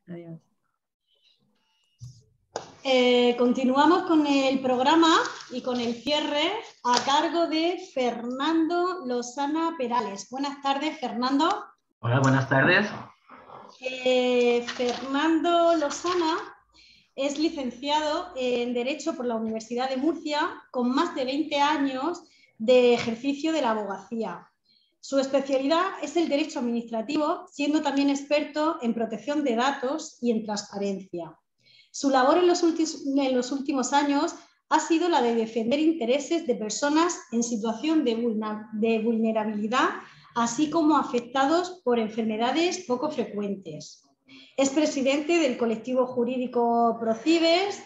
Adiós. Continuamos con el programa y con el cierre a cargo de Fernando Losana Perales. Buenas tardes, Fernando. Hola, buenas tardes. Fernando Losana es licenciado en Derecho por la Universidad de Murcia con más de 20 años de ejercicio de la abogacía. Su especialidad es el derecho administrativo, siendo también experto en protección de datos y en transparencia. Su labor en los últimos años ha sido la de defender intereses de personas en situación de vulnerabilidad, así como afectados por enfermedades poco frecuentes. Es presidente del colectivo jurídico Procibes,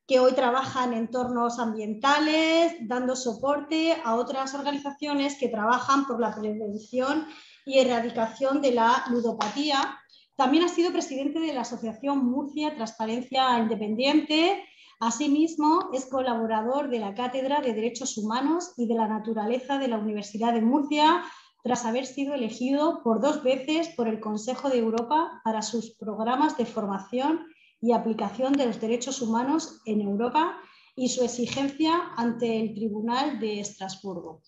que hoy trabaja en entornos ambientales, dando soporte a otras organizaciones que trabajan por la prevención y erradicación de la ludopatía. También ha sido presidente de la Asociación Murcia Transparencia Independiente. Asimismo, es colaborador de la Cátedra de Derechos Humanos y de la Naturaleza de la Universidad de Murcia, tras haber sido elegido por 2 veces por el Consejo de Europa para sus programas de formación y aplicación de los derechos humanos en Europa y su exigencia ante el Tribunal de Estrasburgo.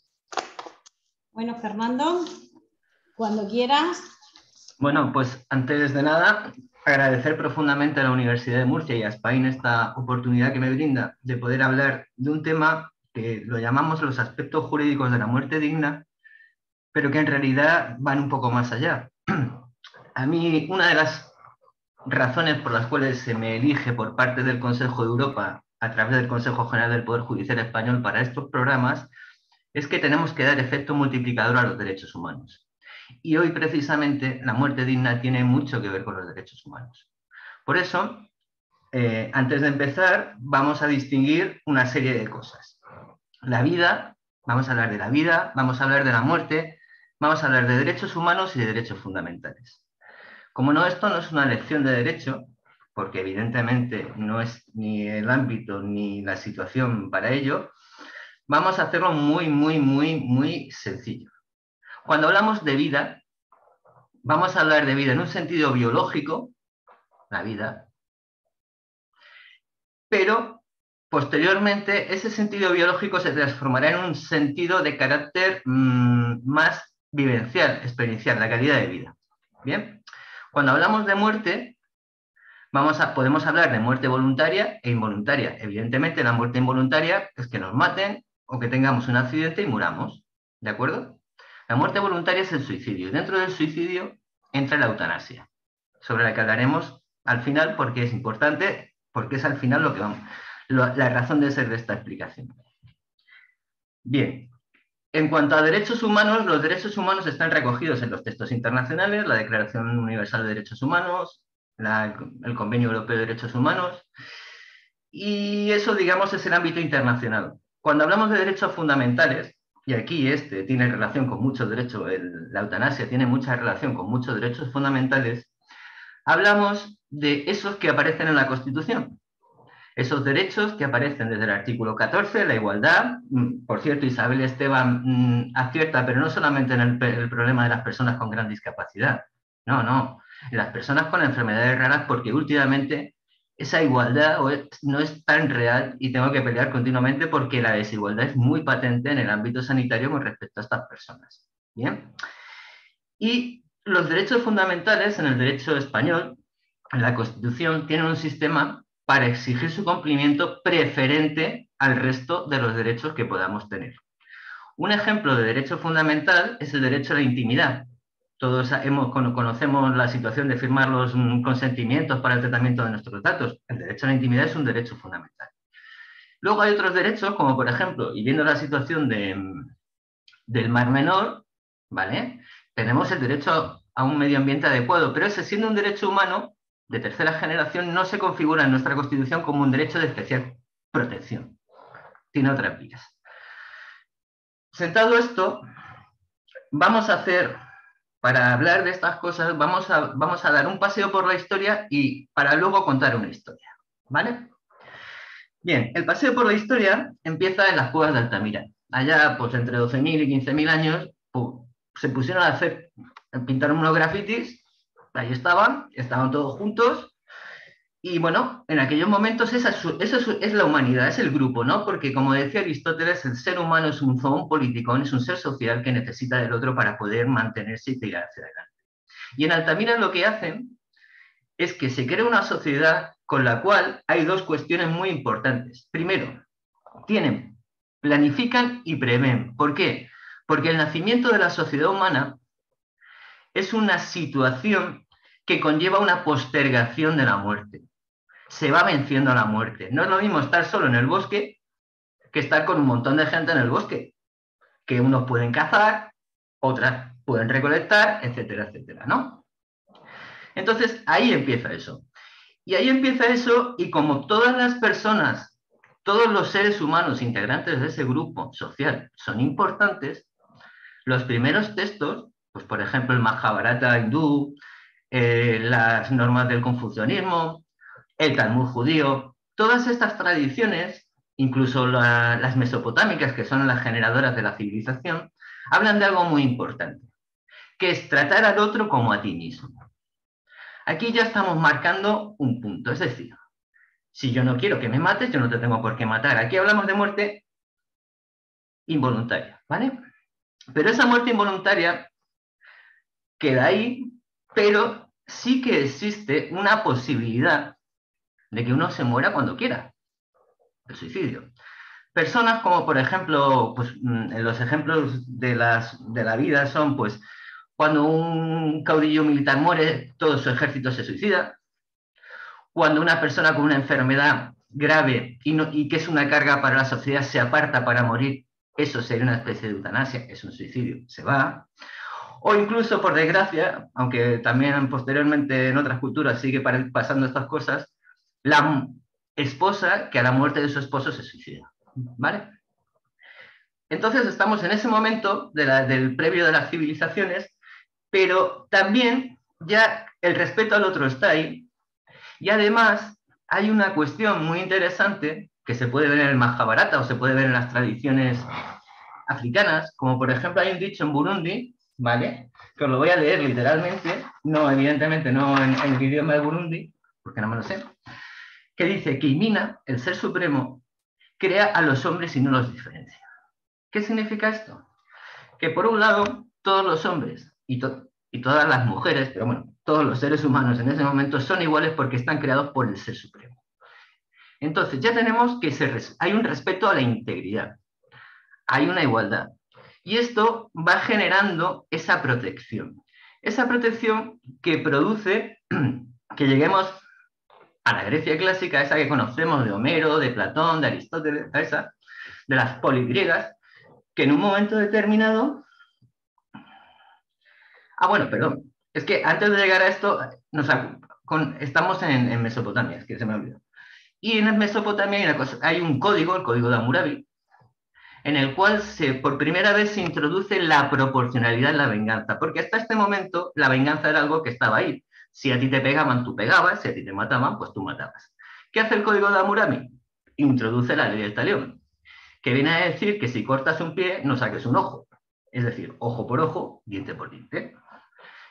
Bueno, Fernando, cuando quieras. Bueno, pues antes de nada, agradecer profundamente a la Universidad de Murcia y a Spain esta oportunidad que me brinda de poder hablar de un tema que lo llamamos los aspectos jurídicos de la muerte digna, pero que en realidad van un poco más allá. A mí, una de las razones por las cuales se me elige por parte del Consejo de Europa, a través del Consejo General del Poder Judicial Español, para estos programas, es que tenemos que dar efecto multiplicador a los derechos humanos. Y hoy, precisamente, la muerte digna tiene mucho que ver con los derechos humanos. Por eso, antes de empezar, vamos a distinguir una serie de cosas. La vida, vamos a hablar de la vida, vamos a hablar de la muerte, vamos a hablar de derechos humanos y de derechos fundamentales. Como no, esto no es una lección de derecho, porque evidentemente no es ni el ámbito ni la situación para ello, vamos a hacerlo muy sencillo. Cuando hablamos de vida, vamos a hablar de vida en un sentido biológico, la vida, pero posteriormente ese sentido biológico se transformará en un sentido de carácter más vivencial, experiencial, la calidad de vida. Bien, cuando hablamos de muerte, podemos hablar de muerte voluntaria e involuntaria. Evidentemente, la muerte involuntaria es que nos maten o que tengamos un accidente y muramos, ¿de acuerdo? La muerte voluntaria es el suicidio. Dentro del suicidio entra la eutanasia, sobre la que hablaremos al final porque es importante, porque es al final la razón de ser de esta explicación. Bien, en cuanto a derechos humanos, los derechos humanos están recogidos en los textos internacionales, la Declaración Universal de Derechos Humanos, el Convenio Europeo de Derechos Humanos, y eso, digamos, es el ámbito internacional. Cuando hablamos de derechos fundamentales, y aquí tiene relación con muchos derechos, la eutanasia tiene mucha relación con muchos derechos fundamentales, hablamos de esos que aparecen en la Constitución. Esos derechos que aparecen desde el artículo 14, la igualdad. Por cierto, Isabel Esteban acierta, pero no solamente en el problema de las personas con gran discapacidad. No, en las personas con enfermedades raras, porque últimamente esa igualdad no es tan real y tengo que pelear continuamente porque la desigualdad es muy patente en el ámbito sanitario con respecto a estas personas. Bien. Y los derechos fundamentales en el derecho español, en la Constitución, tienen un sistema para exigir su cumplimiento preferente al resto de los derechos que podamos tener. Un ejemplo de derecho fundamental es el derecho a la intimidad. Todos conocemos la situación de firmar los consentimientos para el tratamiento de nuestros datos. El derecho a la intimidad es un derecho fundamental. Luego hay otros derechos, como por ejemplo, y viendo la situación del Mar Menor, ¿vale? Tenemos el derecho a un medio ambiente adecuado, pero ese, siendo un derecho humano de tercera generación, no se configura en nuestra Constitución como un derecho de especial protección. Tiene otras vías. Sentado esto, vamos a hacer, para hablar de estas cosas, vamos a dar un paseo por la historia y para luego contar una historia, ¿vale? Bien, el paseo por la historia empieza en las cuevas de Altamira. Allá, pues entre 12.000 y 15.000 años, pues, se pusieron a pintar unos grafitis, ahí estaban todos juntos, Y bueno, en aquellos momentos eso es la humanidad, es el grupo, ¿no? Porque como decía Aristóteles, el ser humano es un zoón politicón, es un ser social que necesita del otro para poder mantenerse y tirar hacia adelante. Y en Altamira lo que hacen es que se crea una sociedad con la cual hay dos cuestiones muy importantes. Primero, planifican y prevén. ¿Por qué? Porque el nacimiento de la sociedad humana es una situación que conlleva una postergación de la muerte. Se va venciendo a la muerte. No es lo mismo estar solo en el bosque que estar con un montón de gente en el bosque, que unos pueden cazar, otras pueden recolectar, etcétera, etcétera, ¿no? Entonces, ahí empieza eso. Y ahí empieza eso, y como todas las personas, todos los seres humanos integrantes de ese grupo social son importantes, los primeros textos, pues por ejemplo el Mahabharata hindú, las normas del confucianismo, el Talmud judío, todas estas tradiciones, incluso las mesopotámicas, que son las generadoras de la civilización, hablan de algo muy importante, que es tratar al otro como a ti mismo. Aquí ya estamos marcando un punto, es decir, si yo no quiero que me mates, yo no te tengo por qué matar. Aquí hablamos de muerte involuntaria, ¿vale? Pero esa muerte involuntaria queda ahí, pero sí que existe una posibilidad de que uno se muera cuando quiera, el suicidio. Personas como, por ejemplo, pues, los ejemplos de la vida son, pues, cuando un caudillo militar muere, todo su ejército se suicida. Cuando una persona con una enfermedad grave y que es una carga para la sociedad se aparta para morir, eso sería una especie de eutanasia, es un suicidio, se va. O incluso, por desgracia, aunque también posteriormente en otras culturas sigue pasando estas cosas, la esposa que a la muerte de su esposo se suicida, ¿vale? Entonces estamos en ese momento del previo de las civilizaciones, pero también ya el respeto al otro está ahí. Y además hay una cuestión muy interesante que se puede ver en el Mahabharata o se puede ver en las tradiciones africanas, como por ejemplo hay un dicho en Burundi, ¿vale? Que os lo voy a leer literalmente, no, evidentemente no en el idioma de Burundi, porque no me lo sé, que dice que Imina, el ser supremo, crea a los hombres y no los diferencia. ¿Qué significa esto? Que por un lado, todos los hombres y todas las mujeres, pero bueno, todos los seres humanos en ese momento son iguales porque están creados por el ser supremo. Entonces, ya tenemos que hay un respeto a la integridad, hay una igualdad. Y esto va generando esa protección que produce que lleguemos a la Grecia clásica, esa que conocemos de Homero, de Platón, de Aristóteles, esa, de las poligriegas, que en un momento determinado... bueno, perdón. Es que antes de llegar a esto, estamos en Mesopotamia, es que se me olvidó. Y en Mesopotamia hay un código, el código de Hammurabi, en el cual por primera vez se introduce la proporcionalidad en la venganza, porque hasta este momento la venganza era algo que estaba ahí. Si a ti te pegaban, tú pegabas, si a ti te mataban, pues tú matabas. ¿Qué hace el código de Hammurabi? Introduce la ley del talión, que viene a decir que si cortas un pie, no saques un ojo. Es decir, ojo por ojo, diente por diente.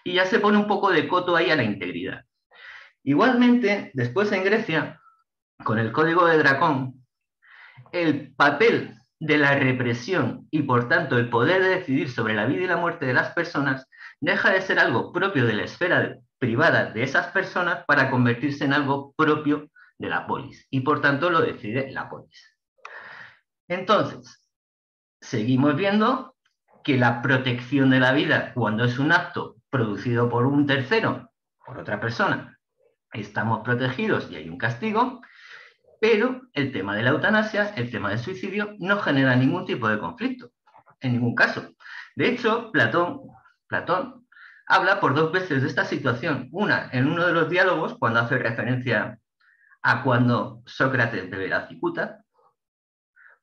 Y ya se pone un poco de coto ahí a la integridad. Igualmente, después en Grecia, con el código de Dracón, el papel de la represión y por tanto el poder de decidir sobre la vida y la muerte de las personas deja de ser algo propio de la esfera privada de esas personas para convertirse en algo propio de la polis y por tanto lo decide la polis. Entonces, seguimos viendo que la protección de la vida cuando es un acto producido por un tercero, por otra persona, estamos protegidos y hay un castigo, pero el tema de la eutanasia, el tema del suicidio, no genera ningún tipo de conflicto, en ningún caso. De hecho, Platón habla por dos veces de esta situación. Una, en uno de los diálogos, cuando hace referencia a cuando Sócrates bebe la cicuta,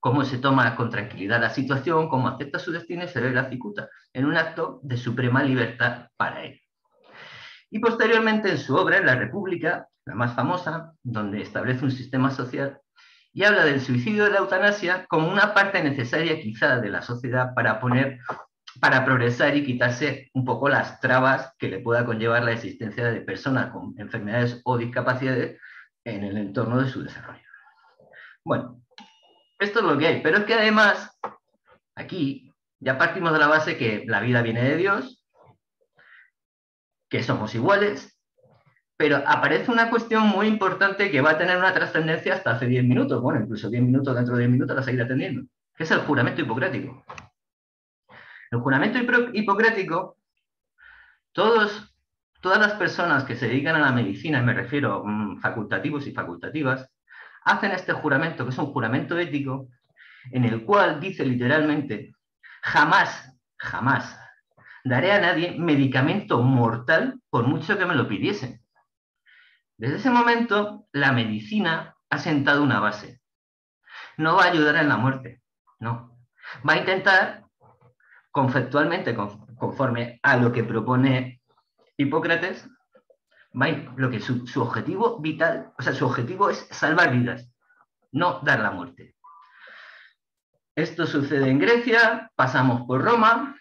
cómo se toma con tranquilidad la situación, cómo acepta su destino y se bebe la cicuta, en un acto de suprema libertad para él. Y posteriormente en su obra, en La República, la más famosa, donde establece un sistema social y habla del suicidio de la eutanasia como una parte necesaria quizá de la sociedad para progresar y quitarse un poco las trabas que le pueda conllevar la existencia de personas con enfermedades o discapacidades en el entorno de su desarrollo. Bueno, esto es lo que hay, pero es que además, aquí ya partimos de la base que la vida viene de Dios, que somos iguales, pero aparece una cuestión muy importante que va a tener una trascendencia hasta hace 10 minutos, bueno, incluso 10 minutos, dentro de 10 minutos la seguirá teniendo, que es el juramento hipocrático. El juramento hipocrático, todas las personas que se dedican a la medicina, me refiero facultativos y facultativas, hacen este juramento, que es un juramento ético, en el cual dice literalmente, jamás, jamás daré a nadie medicamento mortal por mucho que me lo pidiesen. Desde ese momento, la medicina ha sentado una base. No va a ayudar en la muerte, no. Va a intentar, conceptualmente, conforme a lo que propone Hipócrates, lo que su objetivo vital, o sea, su objetivo es salvar vidas, no dar la muerte. Esto sucede en Grecia, pasamos por Roma.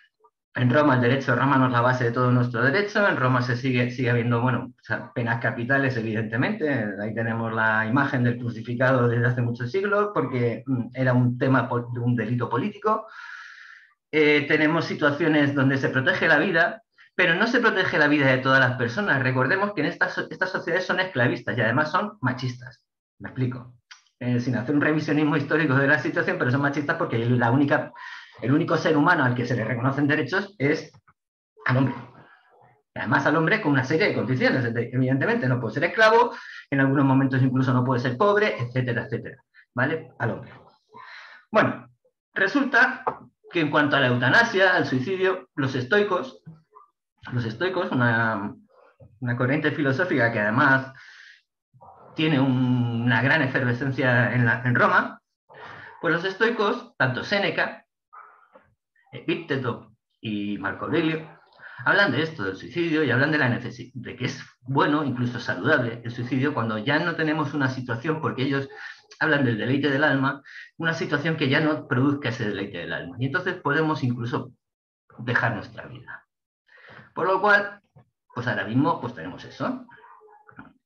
En Roma el derecho romano es la base de todo nuestro derecho. En Roma se sigue habiendo, bueno, o sea, penas capitales, evidentemente. Ahí tenemos la imagen del crucificado desde hace muchos siglos, porque era un tema de un delito político. Tenemos situaciones donde se protege la vida, pero no se protege la vida de todas las personas. Recordemos que en estas sociedades son esclavistas y además son machistas. Me explico. Sin hacer un revisionismo histórico de la situación, pero son machistas porque el único ser humano al que se le reconocen derechos es al hombre. Además al hombre con una serie de condiciones. Evidentemente no puede ser esclavo, en algunos momentos incluso no puede ser pobre, etcétera, etcétera. ¿Vale? Al hombre. Bueno, resulta que en cuanto a la eutanasia, al suicidio, los estoicos, una corriente filosófica que además tiene una gran efervescencia en Roma, pues los estoicos, tanto Séneca, Epícteto y Marco Aurelio, hablan de esto, del suicidio, y hablan de la necesidad, de que es bueno, incluso saludable, el suicidio cuando ya no tenemos una situación, porque ellos hablan del deleite del alma, una situación que ya no produzca ese deleite del alma. Y entonces podemos incluso dejar nuestra vida. Por lo cual, pues ahora mismo pues tenemos eso,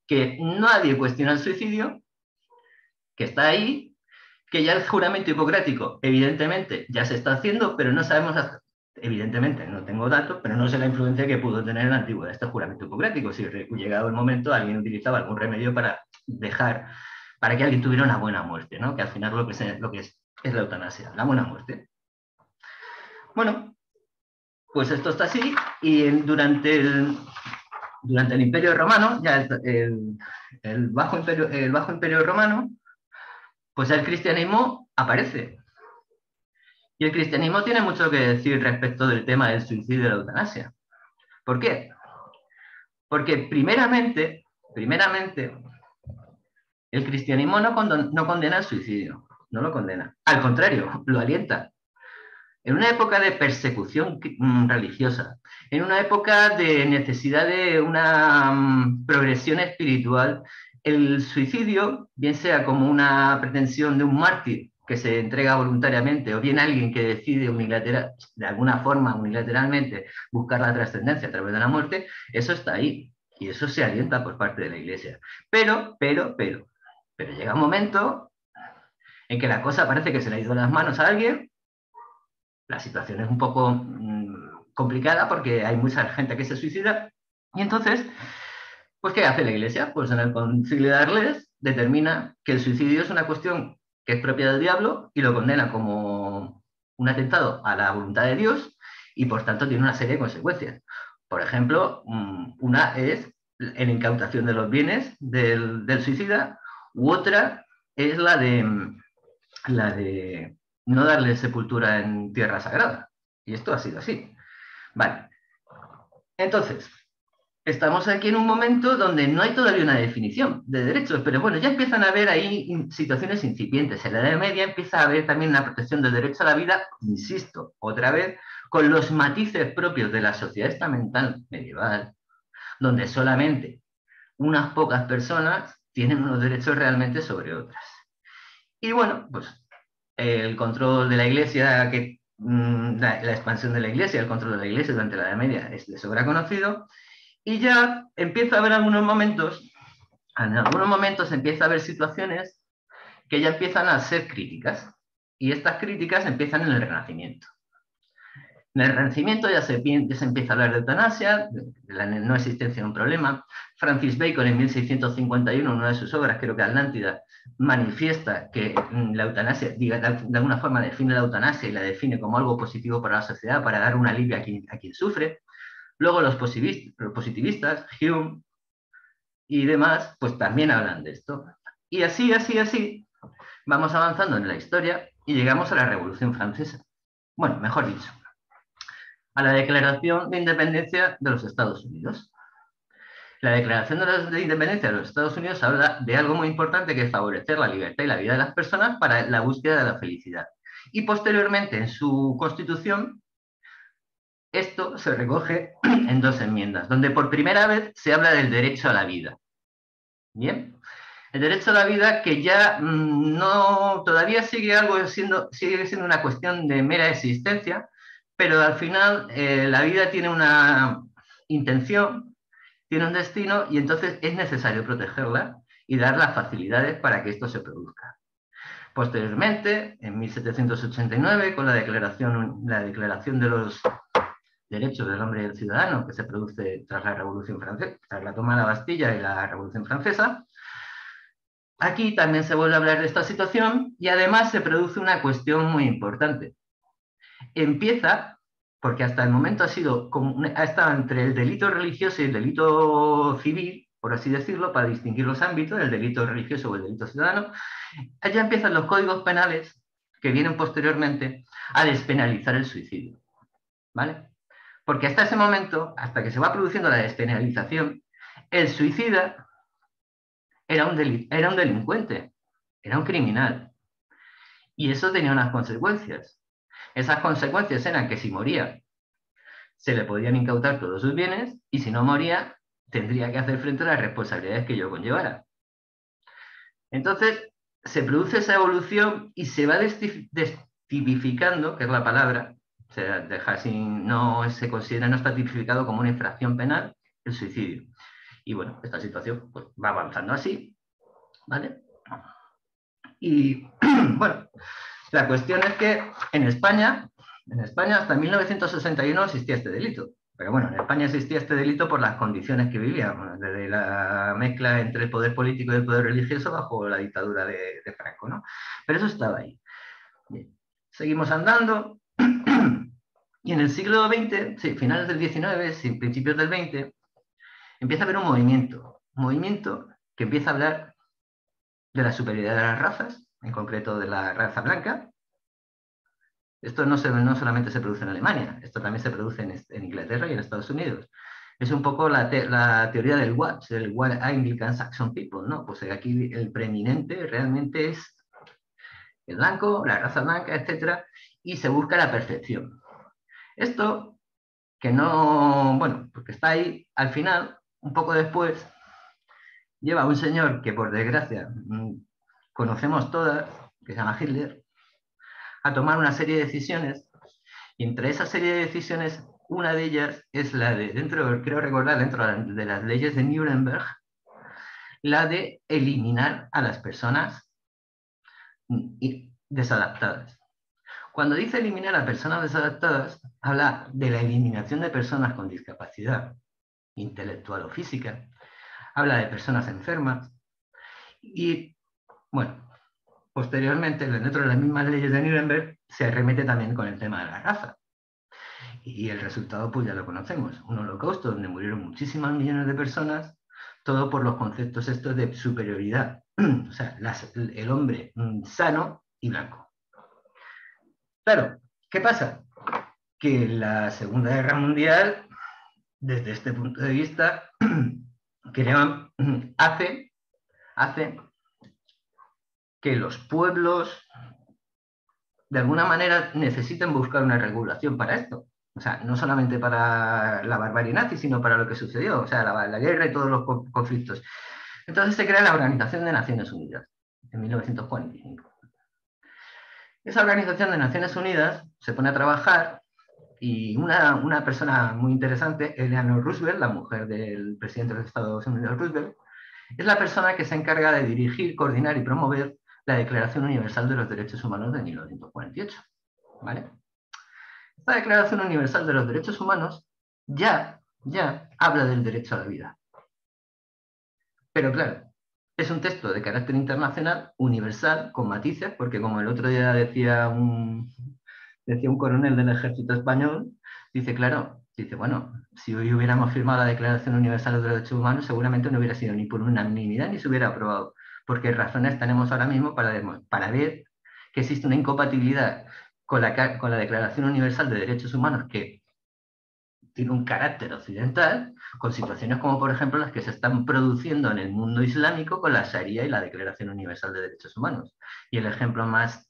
que nadie cuestiona el suicidio, que está ahí, que ya el juramento hipocrático, evidentemente, ya se está haciendo, pero no sabemos hasta, evidentemente, no tengo datos, pero no sé la influencia que pudo tener en la antigüedad este juramento hipocrático, si llegado el momento alguien utilizaba algún remedio para que alguien tuviera una buena muerte, ¿no? Que al final lo que es la eutanasia, la buena muerte. Bueno, pues esto está así, y durante el Imperio Romano, ya el Bajo Imperio Romano, pues el cristianismo aparece. Y el cristianismo tiene mucho que decir respecto del tema del suicidio y de la eutanasia. ¿Por qué? Porque primeramente, el cristianismo no condena el suicidio, no lo condena. Al contrario, lo alienta. En una época de persecución religiosa, en una época de necesidad de una progresión espiritual, el suicidio, bien sea como una pretensión de un mártir que se entrega voluntariamente, o bien alguien que decide de alguna forma unilateralmente buscar la trascendencia a través de la muerte, eso está ahí y eso se alienta por parte de la Iglesia. Pero llega un momento en que la cosa parece que se le ha ido de las manos a alguien. La situación es un poco complicada porque hay mucha gente que se suicida y entonces, pues ¿qué hace la Iglesia? Pues en el Concilio de Arles determina que el suicidio es una cuestión que es propia del diablo y lo condena como un atentado a la voluntad de Dios y por tanto tiene una serie de consecuencias. Por ejemplo, una es la incautación de los bienes del suicida, u otra es la de no darle sepultura en tierra sagrada. Y esto ha sido así. Vale. Entonces, estamos aquí en un momento donde no hay todavía una definición de derechos, pero bueno, ya empiezan a haber ahí situaciones incipientes. En la Edad Media empieza a haber también una protección del derecho a la vida, insisto, otra vez, con los matices propios de la sociedad estamental medieval, donde solamente unas pocas personas tienen unos derechos realmente sobre otras. Y bueno, pues el control de la Iglesia, la expansión de la Iglesia, el control de la Iglesia durante la Edad Media es de sobra conocido, y ya empieza a haber algunos momentos en algunos momentos empieza a haber situaciones que ya empiezan a ser críticas. Y estas críticas empiezan en el Renacimiento. En el Renacimiento ya se empieza a hablar de eutanasia, de la no existencia de un problema. Francis Bacon en 1651, en una de sus obras, creo que Atlántida, manifiesta que la eutanasia, de alguna forma define la eutanasia y la define como algo positivo para la sociedad, para dar un alivio a quien sufre. Luego los positivistas, Hume y demás, pues también hablan de esto. Y así, vamos avanzando en la historia y llegamos a la Revolución Francesa. Bueno, mejor dicho, a la Declaración de Independencia de los Estados Unidos. La Declaración de Independencia de los Estados Unidos habla de algo muy importante, que es favorecer la libertad y la vida de las personas para la búsqueda de la felicidad. Y posteriormente, en su Constitución, esto se recoge en 2 enmiendas, donde por primera vez se habla del derecho a la vida. Bien, el derecho a la vida, que ya todavía sigue siendo una cuestión de mera existencia, pero al final la vida tiene una intención, tiene un destino, y entonces es necesario protegerla y dar las facilidades para que esto se produzca. Posteriormente, en 1789, con la Declaración de los Derechos del Hombre y del Ciudadano, que se produce tras la Revolución Francesa, tras la toma de la Bastilla y la Revolución Francesa, aquí también se vuelve a hablar de esta situación y además se produce una cuestión muy importante. Empieza, porque hasta el momento ha estado entre el delito religioso y el delito civil, por así decirlo, para distinguir los ámbitos, el delito religioso o el delito ciudadano. Allá empiezan los códigos penales que vienen posteriormente a despenalizar el suicidio, ¿vale? Porque hasta ese momento, hasta que se va produciendo la despenalización, el suicida era un delincuente, era un criminal. Y eso tenía unas consecuencias. Esas consecuencias eran que si moría, se le podían incautar todos sus bienes, y si no moría, tendría que hacer frente a las responsabilidades que ello conllevara. Entonces, se produce esa evolución y se va destipificando, que es la palabra, no está tipificado como una infracción penal el suicidio. Y bueno, esta situación pues, va avanzando así, ¿vale? Y bueno, la cuestión es que en España hasta 1961 existía este delito. Pero bueno, en España existía este delito por las condiciones que vivíamos, desde la mezcla entre el poder político y el poder religioso bajo la dictadura de Franco, ¿no? Pero eso estaba ahí. Bien. Seguimos andando. Y en el siglo XX, sí, finales del XIX, principios del XX, empieza a haber un movimiento que empieza a hablar de la superioridad de las razas, en concreto de la raza blanca. Esto no solamente se produce en Alemania, esto también se produce en Inglaterra y en Estados Unidos. Es un poco la teoría del White Anglican Saxon People, ¿no? Pues aquí el preeminente realmente es el blanco, la raza blanca, etc. Y se busca la perfección. Esto, que no, bueno, porque está ahí, al final, un poco después, lleva a un señor que por desgracia conocemos todas, que se llama Hitler, a tomar una serie de decisiones, y entre esa serie de decisiones, una de ellas es la de, creo recordar, dentro de las leyes de Nuremberg, la de eliminar a las personas desadaptadas. Cuando dice eliminar a personas desadaptadas, habla de la eliminación de personas con discapacidad intelectual o física, habla de personas enfermas y, bueno, posteriormente, dentro de las mismas leyes de Nuremberg, se arremete también con el tema de la raza. Y el resultado, pues ya lo conocemos, un holocausto donde murieron muchísimas millones de personas, todo por los conceptos estos de superioridad, o sea, el hombre sano y blanco. Claro, ¿qué pasa? Que la Segunda Guerra Mundial, desde este punto de vista, hace que los pueblos, de alguna manera, necesiten buscar una regulación para esto. O sea, no solamente para la barbarie nazi, sino para lo que sucedió, o sea, la guerra y todos los conflictos. Entonces se crea la Organización de Naciones Unidas, en 1945. Esa Organización de Naciones Unidas se pone a trabajar y una persona muy interesante, Eleanor Roosevelt, la mujer del presidente de los Estados Unidos, Roosevelt, es la persona que se encarga de dirigir, coordinar y promover la Declaración Universal de los Derechos Humanos de 1948. ¿Vale? Esta Declaración Universal de los Derechos Humanos ya habla del derecho a la vida. Pero claro, es un texto de carácter internacional, universal, con matices, porque como el otro día decía un coronel del ejército español, dice, claro, dice, bueno, si hoy hubiéramos firmado la Declaración Universal de los Derechos Humanos, seguramente no hubiera sido ni por unanimidad ni se hubiera aprobado, porque razones tenemos ahora mismo para ver que existe una incompatibilidad con la Declaración Universal de Derechos Humanos, que tiene un carácter occidental, con situaciones como, por ejemplo, las que se están produciendo en el mundo islámico con la Sharia y la Declaración Universal de Derechos Humanos. Y el ejemplo más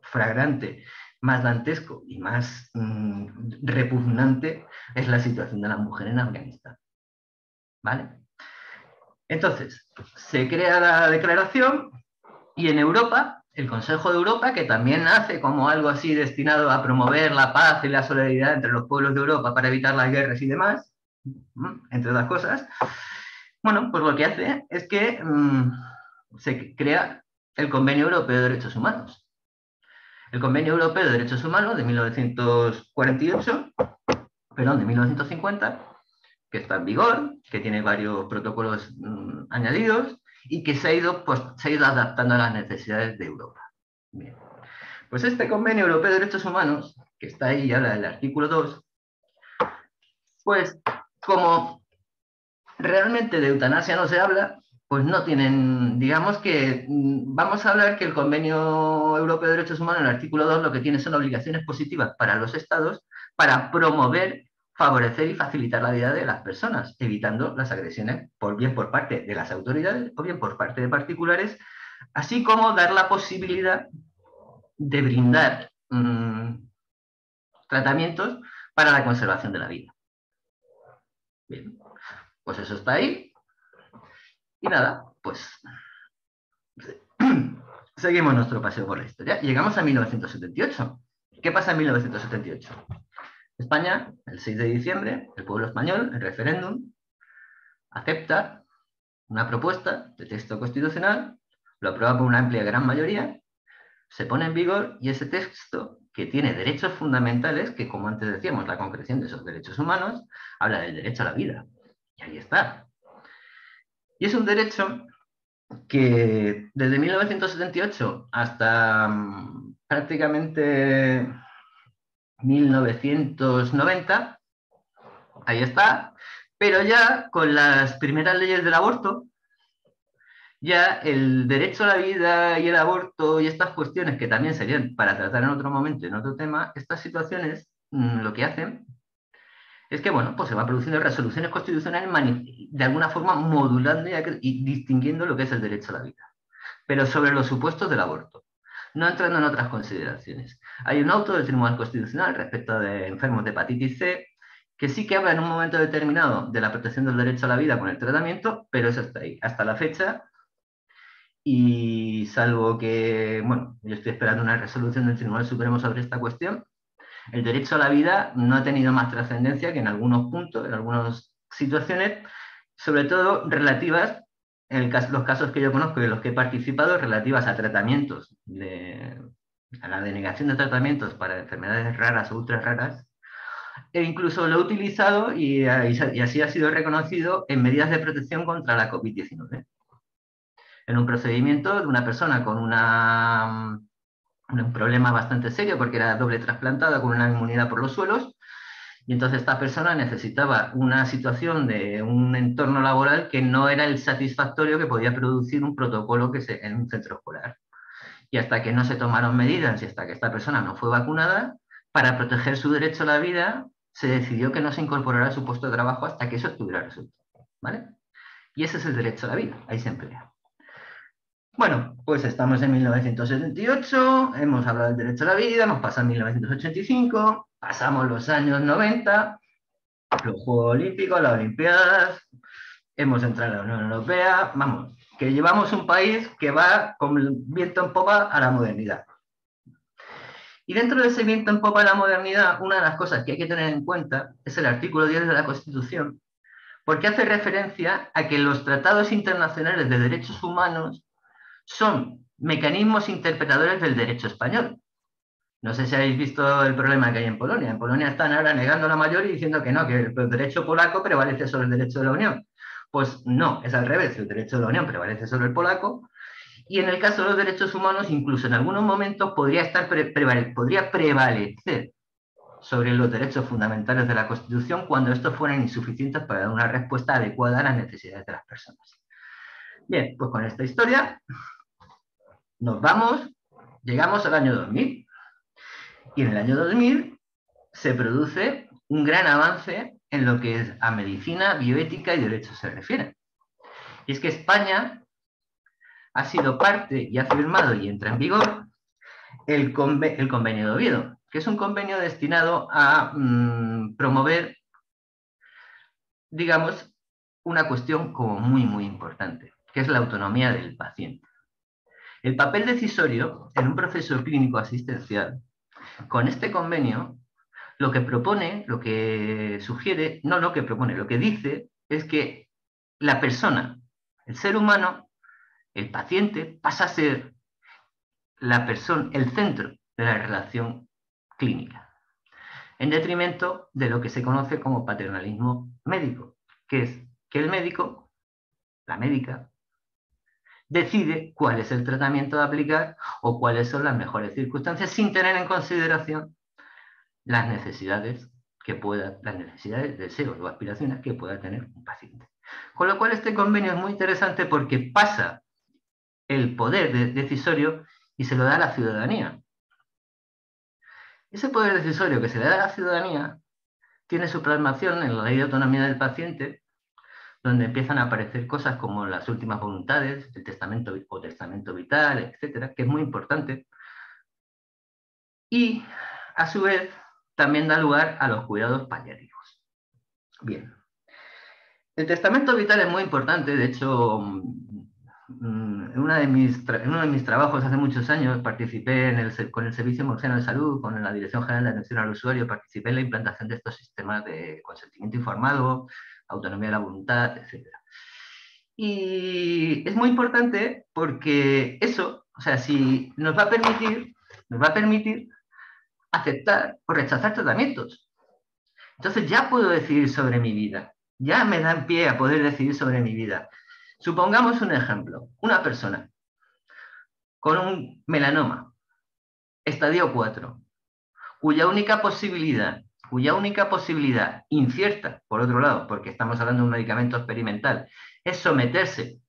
flagrante, más dantesco y más repugnante es la situación de la mujer en Afganistán. ¿Vale? Entonces, se crea la declaración y en Europa, el Consejo de Europa, que también nace como algo así destinado a promover la paz y la solidaridad entre los pueblos de Europa para evitar las guerras y demás, entre otras cosas, bueno, pues lo que hace es que se crea el Convenio Europeo de Derechos Humanos. El Convenio Europeo de Derechos Humanos de 1948, perdón, de 1950, que está en vigor, que tiene varios protocolos añadidos y que se ha ido adaptando a las necesidades de Europa. Bien. Pues este Convenio Europeo de Derechos Humanos, que está ahí y habla del artículo 2, pues como realmente de eutanasia no se habla, pues no tienen, digamos que vamos a hablar que el Convenio Europeo de Derechos Humanos, en el artículo 2, lo que tiene son obligaciones positivas para los estados para promover, favorecer y facilitar la vida de las personas, evitando las agresiones bien por parte de las autoridades o bien por parte de particulares, así como dar la posibilidad de brindar tratamientos para la conservación de la vida. Bien, pues eso está ahí. Y nada, pues seguimos nuestro paseo por la historia. Llegamos a 1978. ¿Qué pasa en 1978? España, el 6 de diciembre, el pueblo español, el referéndum, acepta una propuesta de texto constitucional, lo aprueba por una amplia gran mayoría, se pone en vigor y ese texto, que tiene derechos fundamentales, que como antes decíamos, la concreción de esos derechos humanos, habla del derecho a la vida. Y ahí está. Y es un derecho que desde 1978 hasta prácticamente 1990, ahí está, pero ya con las primeras leyes del aborto, ya el derecho a la vida y el aborto y estas cuestiones que también serían para tratar en otro momento, en otro tema, estas situaciones lo que hacen es que, bueno, pues se van produciendo resoluciones constitucionales de alguna forma modulando y distinguiendo lo que es el derecho a la vida, pero sobre los supuestos del aborto, no entrando en otras consideraciones. Hay un auto del Tribunal Constitucional respecto de enfermos de hepatitis C que sí que habla en un momento determinado de la protección del derecho a la vida con el tratamiento, pero eso está ahí. Hasta la fecha, y salvo que, bueno, yo estoy esperando una resolución del Tribunal Supremo sobre esta cuestión, el derecho a la vida no ha tenido más trascendencia que en algunos puntos, en algunas situaciones, sobre todo relativas, los casos que yo conozco y en los que he participado, relativas a tratamientos, a la denegación de tratamientos para enfermedades raras o ultra raras, e incluso lo he utilizado y así ha sido reconocido en medidas de protección contra la COVID-19. En un procedimiento de una persona con un problema bastante serio porque era doble trasplantada con una inmunidad por los suelos, y entonces esta persona necesitaba una situación de un entorno laboral que no era el satisfactorio que podía producir un protocolo en un centro escolar. Y hasta que no se tomaron medidas y hasta que esta persona no fue vacunada, para proteger su derecho a la vida, se decidió que no se incorporara a su puesto de trabajo hasta que eso estuviera resuelto. ¿Vale? Y ese es el derecho a la vida, ahí se emplea. Bueno, pues estamos en 1978, hemos hablado del derecho a la vida, hemos pasado en 1985, pasamos los años 90, los Juegos Olímpicos, las Olimpiadas, hemos entrado en la Unión Europea, vamos, que llevamos un país que va con viento en popa a la modernidad. Y dentro de ese viento en popa a la modernidad, una de las cosas que hay que tener en cuenta es el artículo 10 de la Constitución, porque hace referencia a que los tratados internacionales de derechos humanos son mecanismos interpretadores del derecho español. No sé si habéis visto el problema que hay en Polonia. En Polonia están ahora negando la mayoría y diciendo que no, que el derecho polaco prevalece sobre el derecho de la Unión. Pues no, es al revés, el derecho de la Unión prevalece sobre el polaco, y en el caso de los derechos humanos, incluso en algunos momentos podría prevalecer sobre los derechos fundamentales de la Constitución cuando estos fueran insuficientes para dar una respuesta adecuada a las necesidades de las personas. Bien, pues con esta historia llegamos al año 2000. Y en el año 2000 se produce un gran avance en lo que es a medicina, bioética y derechos se refiere. Y es que España ha sido parte y ha firmado y entra en vigor el convenio de Oviedo, que es un convenio destinado a promover, digamos, una cuestión como muy, muy importante, que es la autonomía del paciente. El papel decisorio en un proceso clínico asistencial, con este convenio, lo que propone, lo que sugiere, no lo que propone, lo que dice es que la persona, el ser humano, el paciente, pasa a ser la persona, el centro de la relación clínica, en detrimento de lo que se conoce como paternalismo médico, que es que el médico, la médica, decide cuál es el tratamiento a aplicar o cuáles son las mejores circunstancias sin tener en consideración las necesidades deseos o aspiraciones que pueda tener un paciente. Con lo cual este convenio es muy interesante porque pasa el poder decisorio y se lo da a la ciudadanía. Ese poder decisorio que se le da a la ciudadanía tiene su plasmación en la ley de autonomía del paciente, donde empiezan a aparecer cosas como las últimas voluntades, el testamento o testamento vital, etcétera, que es muy importante. Y, a su vez, también da lugar a los cuidados paliativos. Bien. El testamento vital es muy importante, de hecho, en uno de mis trabajos hace muchos años participé con el Servicio Murciano de Salud, con la Dirección General de Atención al Usuario, participé en la implantación de estos sistemas de consentimiento informado, autonomía de la voluntad, etc. Y es muy importante porque eso, o sea, si nos va a permitir aceptar o rechazar tratamientos. Entonces ya puedo decidir sobre mi vida. Ya me dan pie a poder decidir sobre mi vida. Supongamos un ejemplo. Una persona con un melanoma, estadio 4, cuya única posibilidad incierta, por otro lado, porque estamos hablando de un medicamento experimental, es someterse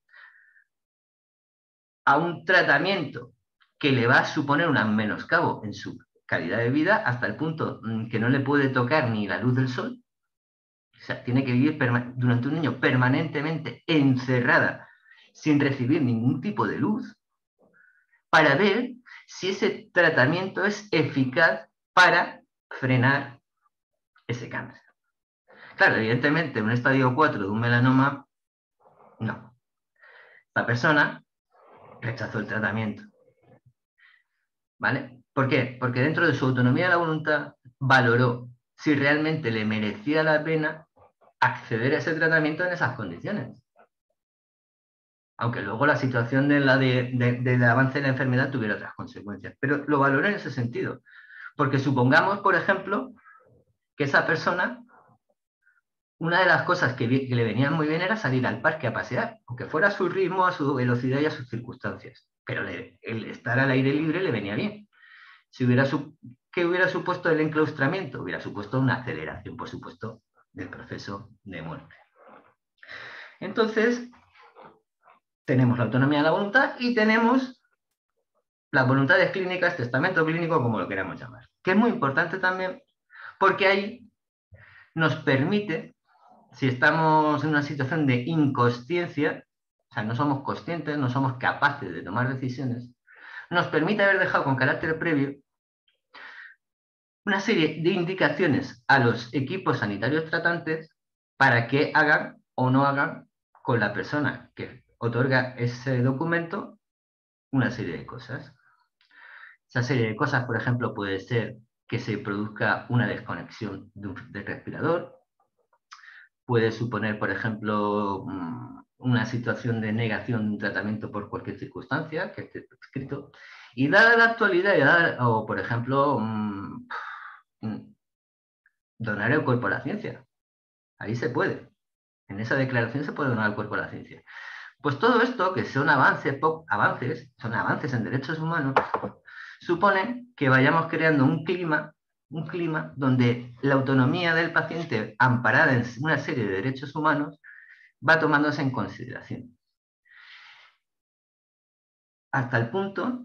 a un tratamiento que le va a suponer un menoscabo en su calidad de vida hasta el punto que no le puede tocar ni la luz del sol. O sea, tiene que vivir durante un año permanentemente encerrada sin recibir ningún tipo de luz para ver si ese tratamiento es eficaz para frenar ese cáncer. Claro, evidentemente, en un estadio 4 de un melanoma, no. La persona rechazó el tratamiento. ¿Vale? ¿Por qué? Porque dentro de su autonomía de la voluntad valoró si realmente le merecía la pena acceder a ese tratamiento en esas condiciones. Aunque luego la situación del avance de la enfermedad tuviera otras consecuencias. Pero lo valoró en ese sentido. Porque supongamos, por ejemplo, que esa persona, una de las cosas que le venían muy bien era salir al parque a pasear, aunque fuera a su ritmo, a su velocidad y a sus circunstancias. Pero el estar al aire libre le venía bien. ¿Qué hubiera supuesto el enclaustramiento? Hubiera supuesto una aceleración, por supuesto, del proceso de muerte. Entonces, tenemos la autonomía de la voluntad y tenemos las voluntades clínicas, testamento clínico, como lo queramos llamar. Que es muy importante también porque ahí nos permite, si estamos en una situación de inconsciencia, o sea, no somos conscientes, no somos capaces de tomar decisiones, nos permite haber dejado con carácter previo una serie de indicaciones a los equipos sanitarios tratantes para que hagan o no hagan con la persona que otorga ese documento una serie de cosas. Esa serie de cosas, por ejemplo, puede ser que se produzca una desconexión del respirador, puede suponer, por ejemplo, una situación de negación de un tratamiento por cualquier circunstancia que esté escrito. Y dada la actualidad, o por ejemplo, donar el cuerpo a la ciencia. Ahí se puede. En esa declaración se puede donar el cuerpo a la ciencia. Pues todo esto, que son avances en derechos humanos, suponen que vayamos creando un clima donde la autonomía del paciente, amparada en una serie de derechos humanos, va tomándose en consideración. Hasta el punto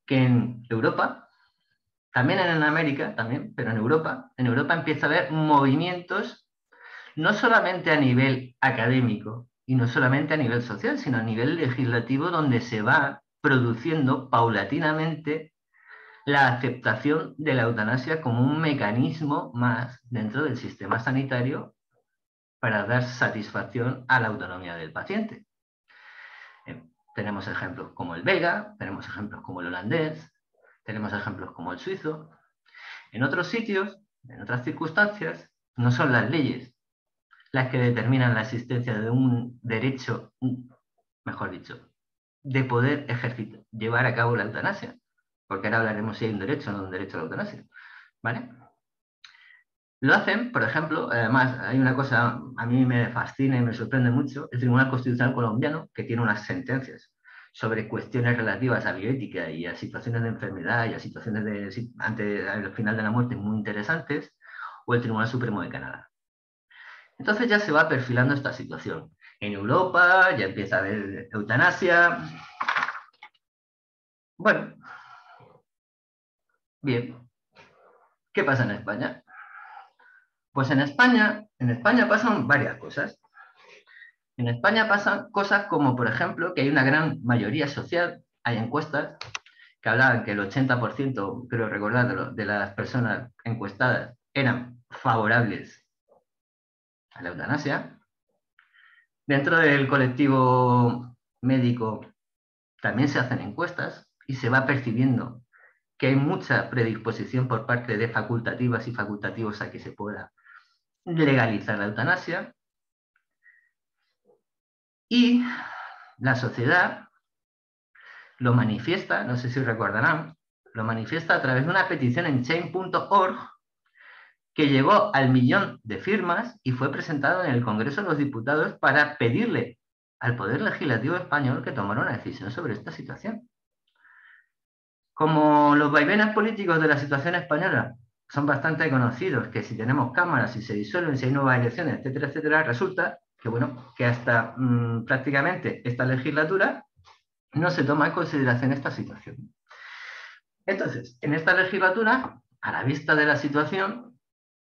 que en Europa, también en América, pero en Europa empieza a haber movimientos no solamente a nivel académico y no solamente a nivel social, sino a nivel legislativo, donde se va produciendo paulatinamente la aceptación de la eutanasia como un mecanismo más dentro del sistema sanitario para dar satisfacción a la autonomía del paciente. Tenemos ejemplos como el belga, tenemos ejemplos como el holandés, tenemos ejemplos como el suizo. En otros sitios, en otras circunstancias, no son las leyes las que determinan la existencia de un derecho, mejor dicho, de poder llevar a cabo la eutanasia, porque ahora hablaremos si hay un derecho o no un derecho a la eutanasia, ¿vale? Lo hacen, por ejemplo, además hay una cosa, a mí me fascina y me sorprende mucho, el Tribunal Constitucional colombiano, que tiene unas sentencias sobre cuestiones relativas a bioética y a situaciones de enfermedad y a situaciones al final de la muerte muy interesantes, o el Tribunal Supremo de Canadá. Entonces ya se va perfilando esta situación. En Europa ya empieza a haber eutanasia. Bueno, bien. ¿Qué pasa en España? Pues en España pasan varias cosas. En España pasan cosas como, por ejemplo, que hay una gran mayoría social, hay encuestas que hablaban que el 80%, creo recordar, de las personas encuestadas eran favorables a la eutanasia. Dentro del colectivo médico también se hacen encuestas y se va percibiendo que hay mucha predisposición por parte de facultativas y facultativos a que se pueda legalizar la eutanasia. Y la sociedad lo manifiesta, no sé si recordarán, lo manifiesta a través de una petición en change.org que llegó al 1.000.000 de firmas y fue presentado en el Congreso de los Diputados para pedirle al Poder Legislativo español que tomara una decisión sobre esta situación. Como los vaivenes políticos de la situación española son bastante conocidos, que si tenemos cámaras, si se disuelven, si hay nuevas elecciones, etcétera, etcétera, resulta que, bueno, que hasta prácticamente esta legislatura no se toma en consideración esta situación. Entonces, en esta legislatura, a la vista de la situación,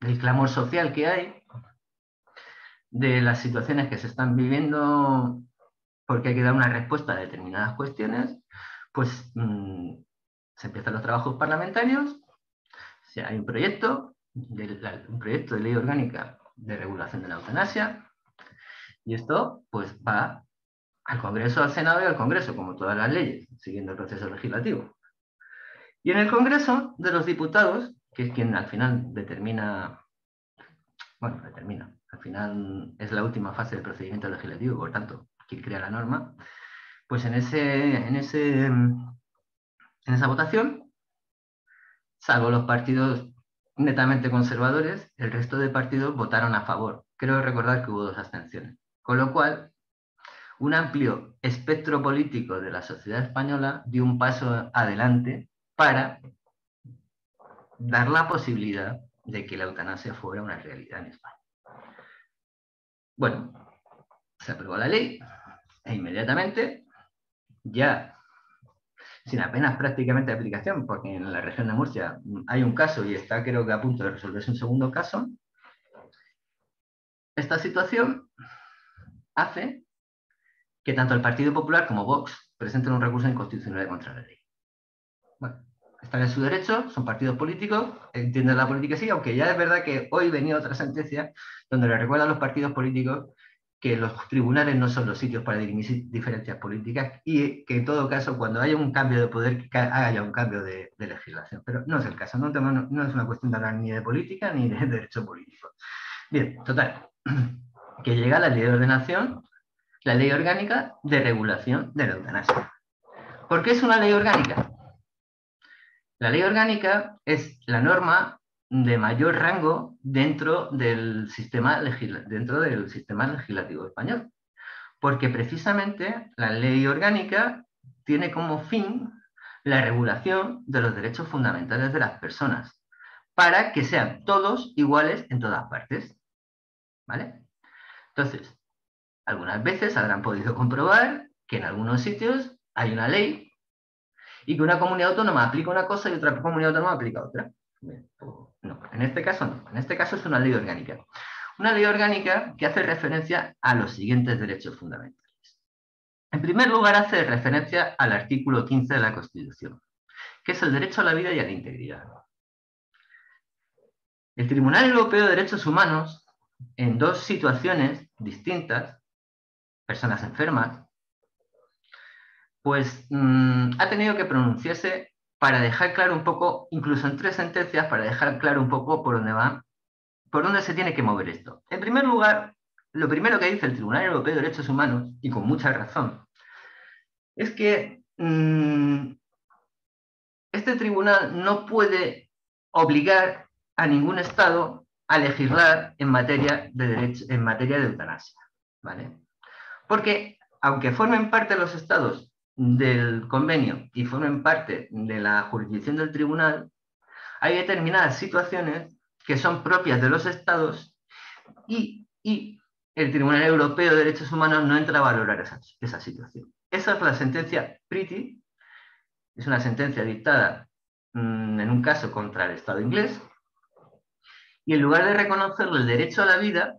del clamor social que hay, de las situaciones que se están viviendo porque hay que dar una respuesta a determinadas cuestiones, pues se empiezan los trabajos parlamentarios, o sea, hay un proyecto de ley orgánica de regulación de la eutanasia, y esto pues va al Congreso, al Senado y al Congreso, como todas las leyes, siguiendo el proceso legislativo. Y en el Congreso de los Diputados, que es quien al final al final es la última fase del procedimiento legislativo, por tanto, quien crea la norma, pues en esa votación, salvo los partidos netamente conservadores, el resto de partidos votaron a favor. Creo recordar que hubo 2 abstenciones. Con lo cual, un amplio espectro político de la sociedad española dio un paso adelante para dar la posibilidad de que la eutanasia fuera una realidad en España. Bueno, se aprobó la ley e inmediatamente, ya sin apenas prácticamente aplicación, porque en la región de Murcia hay un caso y está creo que a punto de resolverse un segundo caso, esta situación hace que tanto el Partido Popular como Vox presenten un recurso de inconstitucionalidad contra la ley. Bueno, están en su derecho, son partidos políticos, entienden la política así, aunque ya es verdad que hoy venía otra sentencia donde le recuerda a los partidos políticos que los tribunales no son los sitios para dirimir diferencias políticas y que en todo caso cuando haya un cambio de poder haya un cambio de legislación. Pero no es el caso, no es una cuestión de hablar ni de política ni de derecho político. Bien, total, que llega la ley de ordenación, la ley orgánica de regulación de la eutanasia. ¿Por qué es una ley orgánica? La ley orgánica es la norma de mayor rango dentro del sistema legislativo español, porque precisamente la ley orgánica tiene como fin la regulación de los derechos fundamentales de las personas, para que sean todos iguales en todas partes. ¿Vale? Entonces, algunas veces habrán podido comprobar que en algunos sitios hay una ley y que una comunidad autónoma aplica una cosa y otra comunidad autónoma aplica otra. Bien, pues no, en este caso no. En este caso es una ley orgánica. Una ley orgánica que hace referencia a los siguientes derechos fundamentales. En primer lugar, hace referencia al artículo 15 de la Constitución, que es el derecho a la vida y a la integridad. El Tribunal Europeo de Derechos Humanos, en dos situaciones distintas, personas enfermas, pues ha tenido que pronunciarse para dejar claro un poco, incluso en 3 sentencias, para dejar claro un poco por dónde va, por dónde se tiene que mover esto. En primer lugar, lo primero que dice el Tribunal Europeo de Derechos Humanos, y con mucha razón, es que este tribunal no puede obligar a ningún Estado a legislar en materia de eutanasia, ¿vale? Porque, aunque formen parte los Estados del convenio y formen parte de la jurisdicción del tribunal, hay determinadas situaciones que son propias de los Estados y el Tribunal Europeo de Derechos Humanos no entra a valorar esa situación. Esa es la sentencia Pretty, es una sentencia dictada en un caso contra el Estado inglés, y en lugar de reconocerle el derecho a la vida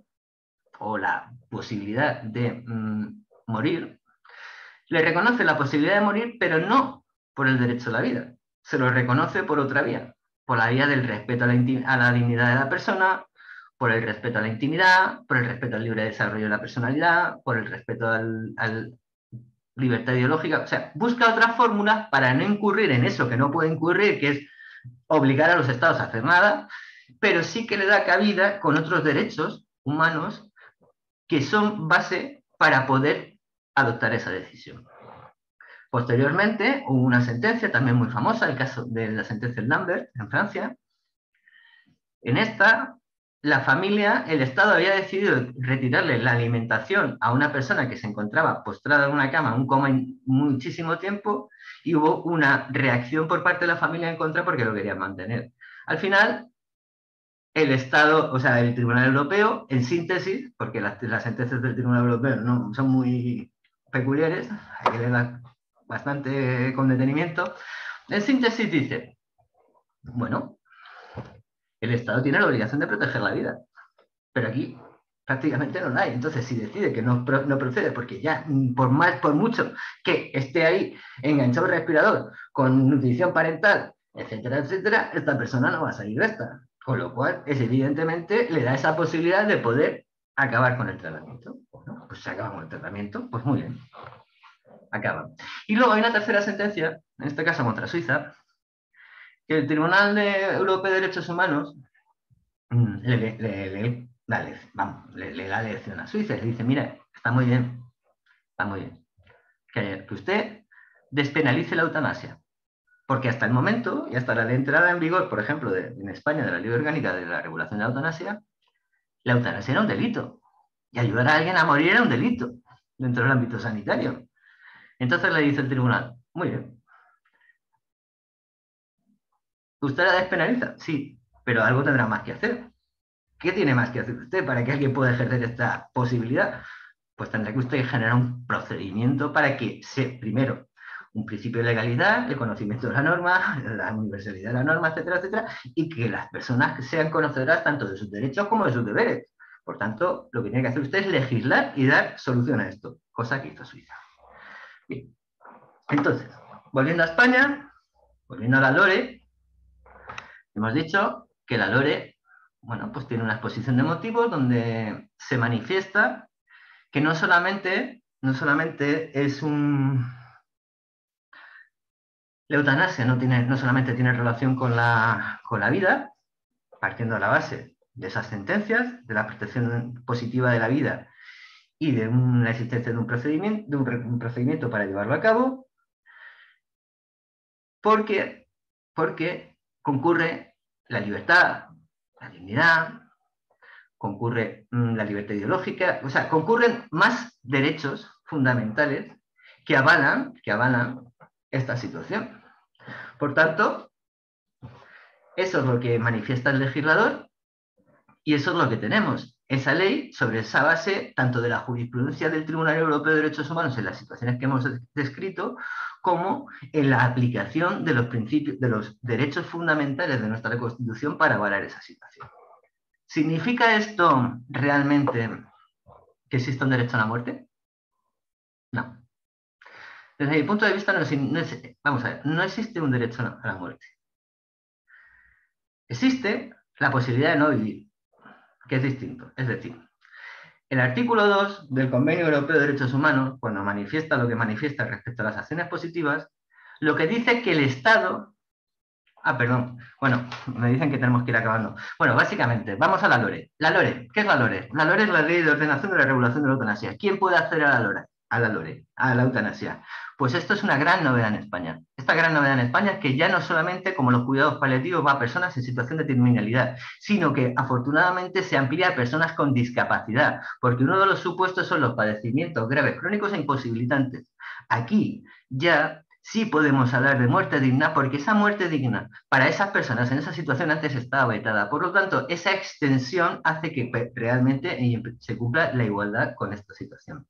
o la posibilidad de morir, le reconoce la posibilidad de morir, pero no por el derecho a la vida. Se lo reconoce por otra vía, por la vía del respeto a la dignidad de la persona, por el respeto a la intimidad, por el respeto al libre desarrollo de la personalidad, por el respeto al libertad ideológica. O sea, busca otras fórmulas para no incurrir en eso que no puede incurrir, que es obligar a los Estados a hacer nada, pero sí que le da cabida con otros derechos humanos que son base para poder adoptar esa decisión. Posteriormente hubo una sentencia también muy famosa, el caso de la sentencia Lambert en Francia. En esta, la familia, el Estado había decidido retirarle la alimentación a una persona que se encontraba postrada en una cama, un coma muchísimo tiempo, y hubo una reacción por parte de la familia en contra porque lo querían mantener. Al final, el Estado, o sea, el Tribunal Europeo, en síntesis, porque las sentencias del Tribunal Europeo no son muy peculiares, hay que leerlas bastante con detenimiento, en síntesis dice, bueno, el Estado tiene la obligación de proteger la vida, pero aquí prácticamente no la hay. Entonces, si decide que no procede, porque ya por mucho que esté ahí enganchado al respirador, con nutrición parental, etcétera, etcétera, esta persona no va a salir de esta. Con lo cual, evidentemente le da esa posibilidad de poder acabar con el tratamiento. Bueno, pues se acaba con el tratamiento, pues muy bien. Acaba. Y luego hay una tercera sentencia, en este caso contra Suiza, que el Tribunal Europeo de Derechos Humanos le da lección a Suiza y le dice, mira, está muy bien, que usted despenalice la eutanasia. Porque hasta el momento, y hasta la entrada en vigor, por ejemplo, en España, de la Ley Orgánica de la Regulación de la Eutanasia era un delito. Y ayudar a alguien a morir era un delito dentro del ámbito sanitario. Entonces le dice el tribunal, muy bien. ¿Usted la despenaliza? Sí, pero algo tendrá más que hacer. ¿Qué tiene más que hacer usted para que alguien pueda ejercer esta posibilidad? Pues tendrá que usted generar un procedimiento para que primero, un principio de legalidad, el conocimiento de la norma, la universalidad de la norma, etcétera, etcétera, y que las personas sean conocedoras tanto de sus derechos como de sus deberes. Por tanto, lo que tiene que hacer usted es legislar y dar solución a esto, cosa que hizo Suiza. Bien. Entonces, volviendo a España, volviendo a la LORE, hemos dicho que la LORE, bueno, pues tiene una exposición de motivos donde se manifiesta que no solamente es un... La eutanasia no solamente tiene relación con la vida, partiendo de la base de esas sentencias, de la protección positiva de la vida y de la existencia de un procedimiento para llevarlo a cabo, porque concurre la libertad, la dignidad, concurre la libertad ideológica, o sea, concurren más derechos fundamentales que avalan esta situación. Por tanto, eso es lo que manifiesta el legislador y eso es lo que tenemos. Esa ley, sobre esa base, tanto de la jurisprudencia del Tribunal Europeo de Derechos Humanos en las situaciones que hemos descrito, como en la aplicación de los principios, de los derechos fundamentales de nuestra Constitución para avalar esa situación. ¿Significa esto realmente que existe un derecho a la muerte? No. Desde mi punto de vista, no existe un derecho a la muerte. Existe la posibilidad de no vivir, que es distinto. Es decir, el artículo 2 del Convenio Europeo de Derechos Humanos, cuando manifiesta lo que manifiesta respecto a las acciones positivas, lo que dice es que el Estado... perdón. Bueno, me dicen que tenemos que ir acabando. Bueno, básicamente, vamos a la LORE. La LORE, ¿qué es la LORE? La LORE es la Ley de Ordenación de la Regulación de la Eutanasia. ¿Quién puede acceder a la LORE? A la eutanasia. Pues esto es una gran novedad en España. Esta gran novedad en España es que ya no solamente como los cuidados paliativos va a personas en situación de terminalidad, sino que afortunadamente se amplía a personas con discapacidad, porque uno de los supuestos son los padecimientos graves, crónicos e imposibilitantes. Aquí ya sí podemos hablar de muerte digna, porque esa muerte digna para esas personas en esa situación antes estaba vetada. Por lo tanto, esa extensión hace que realmente se cumpla la igualdad con esta situación.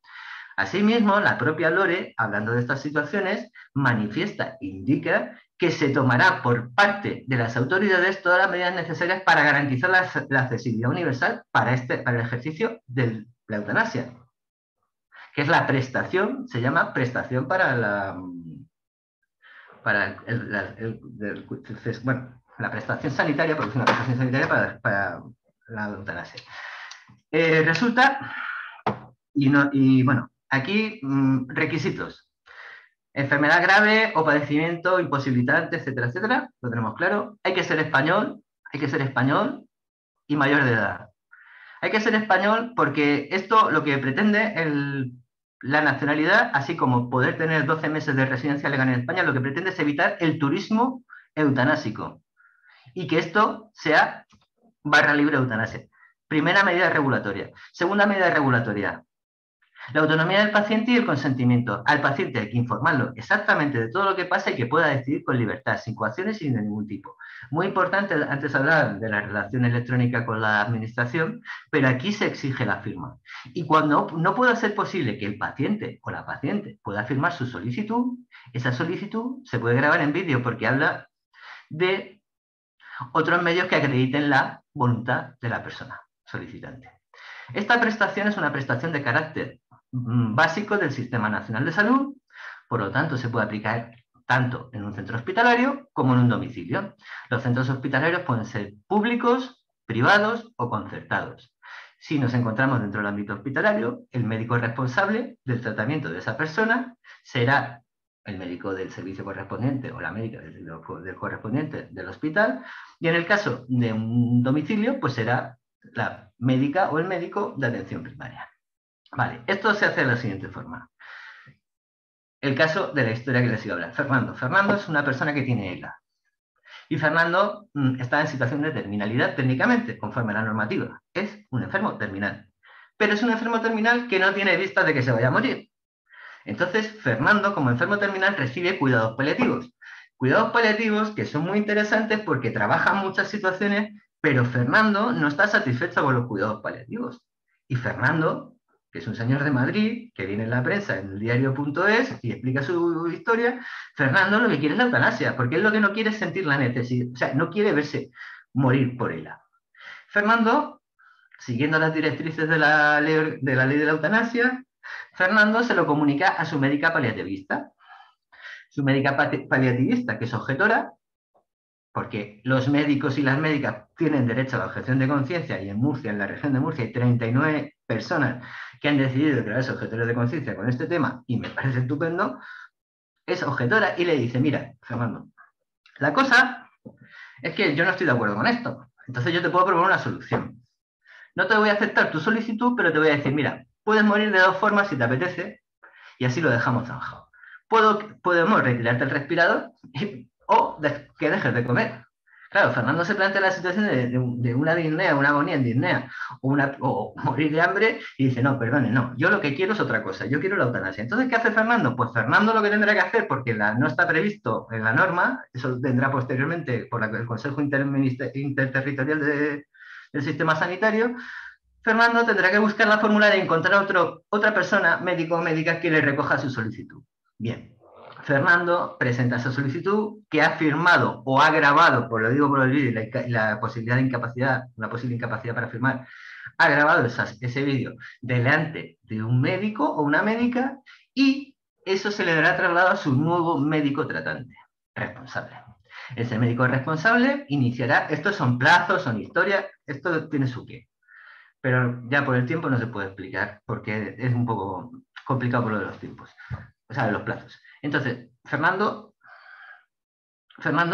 Asimismo, la propia LORE, hablando de estas situaciones, manifiesta, indica que se tomará por parte de las autoridades todas las medidas necesarias para garantizar la accesibilidad universal para el ejercicio de la eutanasia, que es la prestación, se llama prestación para la prestación sanitaria, porque es una prestación sanitaria para la eutanasia. Resulta, bueno, aquí requisitos. Enfermedad grave o padecimiento imposibilitante, etcétera, etcétera, lo tenemos claro. Hay que ser español y mayor de edad. Hay que ser español porque esto lo que pretende la nacionalidad, así como poder tener 12 meses de residencia legal en España, lo que pretende es evitar el turismo eutanásico y que esto sea barra libre de eutanasia. Primera medida regulatoria. Segunda medida regulatoria. La autonomía del paciente y el consentimiento. Al paciente hay que informarlo exactamente de todo lo que pasa y que pueda decidir con libertad, sin coacciones y de ningún tipo. Muy importante, antes hablar de la relación electrónica con la administración, pero aquí se exige la firma. Y cuando no pueda ser posible que el paciente o la paciente pueda firmar su solicitud, esa solicitud se puede grabar en vídeo porque habla de otros medios que acrediten la voluntad de la persona solicitante. Esta prestación es una prestación de carácter básico del Sistema Nacional de Salud, por lo tanto se puede aplicar tanto en un centro hospitalario como en un domicilio. Los centros hospitalarios pueden ser públicos, privados o concertados. Si nos encontramos dentro del ámbito hospitalario, el médico responsable del tratamiento de esa persona será el médico del servicio correspondiente o la médica del correspondiente del hospital, y en el caso de un domicilio, pues será la médica o el médico de atención primaria. Vale, esto se hace de la siguiente forma. El caso de la historia que les iba a hablar. Fernando es una persona que tiene ELA. Y Fernando está en situación de terminalidad técnicamente, conforme a la normativa. Es un enfermo terminal. Pero es un enfermo terminal que no tiene vistas de que se vaya a morir. Entonces, Fernando, como enfermo terminal, recibe cuidados paliativos. Cuidados paliativos que son muy interesantes porque trabajan muchas situaciones, pero Fernando no está satisfecho con los cuidados paliativos. Y Fernando, que es un señor de Madrid, que viene en la prensa, en el diario.es, y explica su historia, Fernando lo que quiere es la eutanasia, porque él lo que no quiere es sentir la necesidad, o sea, no quiere verse morir por ella. Fernando, siguiendo las directrices de la ley de la eutanasia, Fernando se lo comunica a su médica paliativista. Su médica paliativista, que es objetora, porque los médicos y las médicas tienen derecho a la objeción de conciencia, y en Murcia, en la región de Murcia, hay 39 personas que han decidido crearse objetores de conciencia con este tema, y me parece estupendo, es objetora y le dice, mira, Fernando, la cosa es que yo no estoy de acuerdo con esto, entonces yo te puedo proponer una solución. No te voy a aceptar tu solicitud, pero te voy a decir, mira, puedes morir de dos formas si te apetece, y así lo dejamos zanjado. Podemos retirarte el respirador o que dejes de comer. Claro, Fernando se plantea la situación de una disnea, una agonía en disnea, o morir de hambre, y dice, no, perdone, no, yo lo que quiero es otra cosa, yo quiero la eutanasia. Entonces, ¿qué hace Fernando? Pues Fernando lo que tendrá que hacer, porque no está previsto en la norma, eso tendrá posteriormente por el Consejo Interterritorial del Sistema Sanitario, Fernando tendrá que buscar la fórmula de encontrar otra persona, médico o médica, que le recoja su solicitud. Bien, Fernando presenta esa solicitud que ha firmado o ha grabado, por lo digo por el vídeo, la posibilidad de incapacidad, una posible incapacidad para firmar, ha grabado ese vídeo delante de un médico o una médica y eso se le dará traslado a su nuevo médico tratante, responsable. Ese médico responsable iniciará, estos son plazos, son historias, esto tiene su qué. Pero ya por el tiempo no se puede explicar porque es un poco complicado por lo de los tiempos, o sea, de los plazos. Entonces, Fernando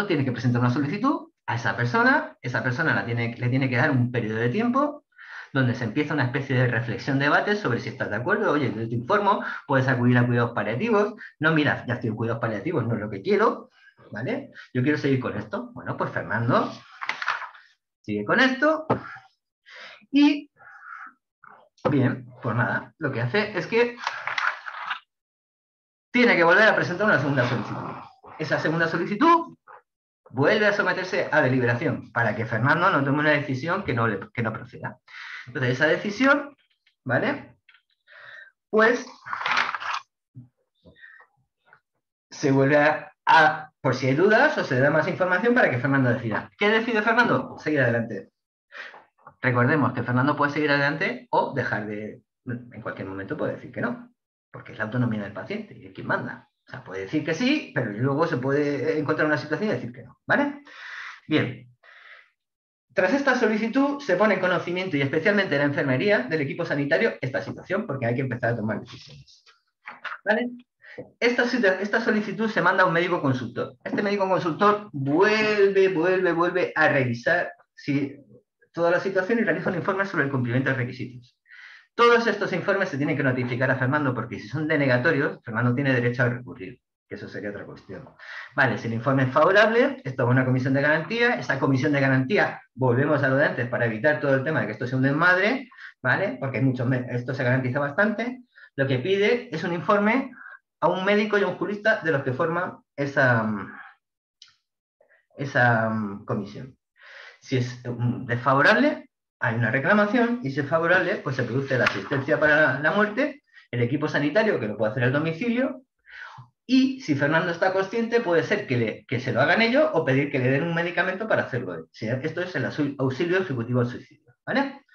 tiene que presentar una solicitud a esa persona le tiene que dar un periodo de tiempo donde se empieza una especie de reflexión, debate sobre si estás de acuerdo, oye, yo te informo, puedes acudir a cuidados paliativos, no, mira, ya estoy en cuidados paliativos, no es lo que quiero, ¿vale? Yo quiero seguir con esto. Bueno, pues Fernando sigue con esto y bien, pues nada, lo que hace es que tiene que volver a presentar una segunda solicitud. Esa segunda solicitud vuelve a someterse a deliberación para que Fernando no tome una decisión que no proceda. Entonces, esa decisión, ¿vale? Pues se vuelve por si hay dudas o se le da más información para que Fernando decida. ¿Qué decide Fernando? Seguir adelante. Recordemos que Fernando puede seguir adelante o dejar de... En cualquier momento puede decir que no, porque es la autonomía del paciente y es quien manda. O sea, puede decir que sí, pero luego se puede encontrar una situación y decir que no, ¿vale? Bien. Tras esta solicitud se pone en conocimiento y especialmente en la enfermería del equipo sanitario esta situación porque hay que empezar a tomar decisiones. ¿Vale? Esta solicitud se manda a un médico consultor. Este médico consultor vuelve a revisar toda la situación y realiza un informe sobre el cumplimiento de requisitos. Todos estos informes se tienen que notificar a Fernando porque si son denegatorios, Fernando tiene derecho a recurrir, que eso sería otra cuestión. Vale, si el informe es favorable, esto es una comisión de garantía, esa comisión de garantía, volvemos a lo de antes para evitar todo el tema de que esto sea un desmadre, ¿vale? Porque esto se garantiza bastante, lo que pide es un informe a un médico y a un jurista de los que forman esa comisión. Si es desfavorable, hay una reclamación y si es favorable, pues se produce la asistencia para la muerte, el equipo sanitario que lo puede hacer al domicilio y si Fernando está consciente puede ser que se lo hagan ellos o pedir que le den un medicamento para hacerlo. Esto es el auxilio ejecutivo al suicidio, ¿vale?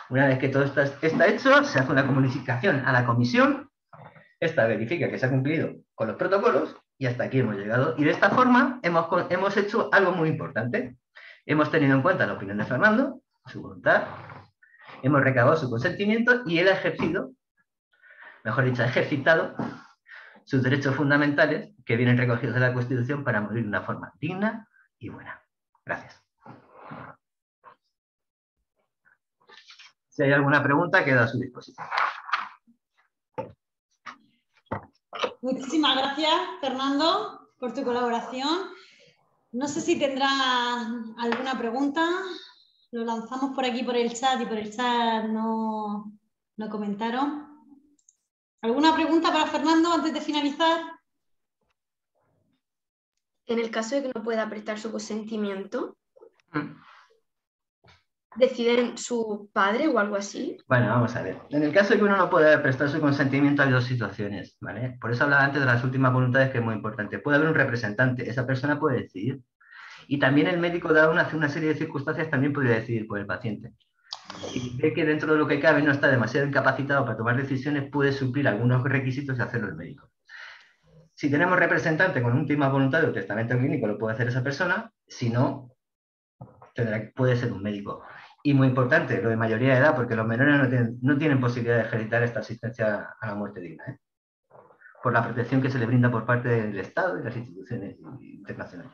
Una vez que todo está hecho, se hace una comunicación a la comisión, esta verifica que se ha cumplido con los protocolos y hasta aquí hemos llegado. Y de esta forma hemos hecho algo muy importante. Hemos tenido en cuenta la opinión de Fernando, su voluntad, hemos recabado su consentimiento y él ha ejercido, mejor dicho, ha ejercitado sus derechos fundamentales que vienen recogidos en la Constitución para morir de una forma digna y buena. Gracias. Si hay alguna pregunta, queda a su disposición. Muchísimas gracias, Fernando, por tu colaboración. No sé si tendrá alguna pregunta. Lo lanzamos por aquí, por el chat, y por el chat no comentaron. ¿Alguna pregunta para Fernando antes de finalizar? En el caso de que no pueda prestar su consentimiento, ¿deciden su padre o algo así? Bueno, vamos a ver. En el caso de que uno no pueda prestar su consentimiento hay dos situaciones, ¿vale? Por eso hablaba antes de las últimas voluntades, que es muy importante. Puede haber un representante, esa persona puede decidir. Y también el médico, dado una serie de circunstancias, también podría decidir por el paciente. Si ve que dentro de lo que cabe no está demasiado incapacitado para tomar decisiones, puede suplir algunos requisitos y hacerlo el médico. Si tenemos representante con última voluntad o testamento clínico, lo puede hacer esa persona. Si no, puede ser un médico. Y muy importante, lo de mayoría de edad, porque los menores no tienen posibilidad de ejercitar esta asistencia a la muerte digna, ¿eh? Por la protección que se le brinda por parte del Estado y las instituciones internacionales.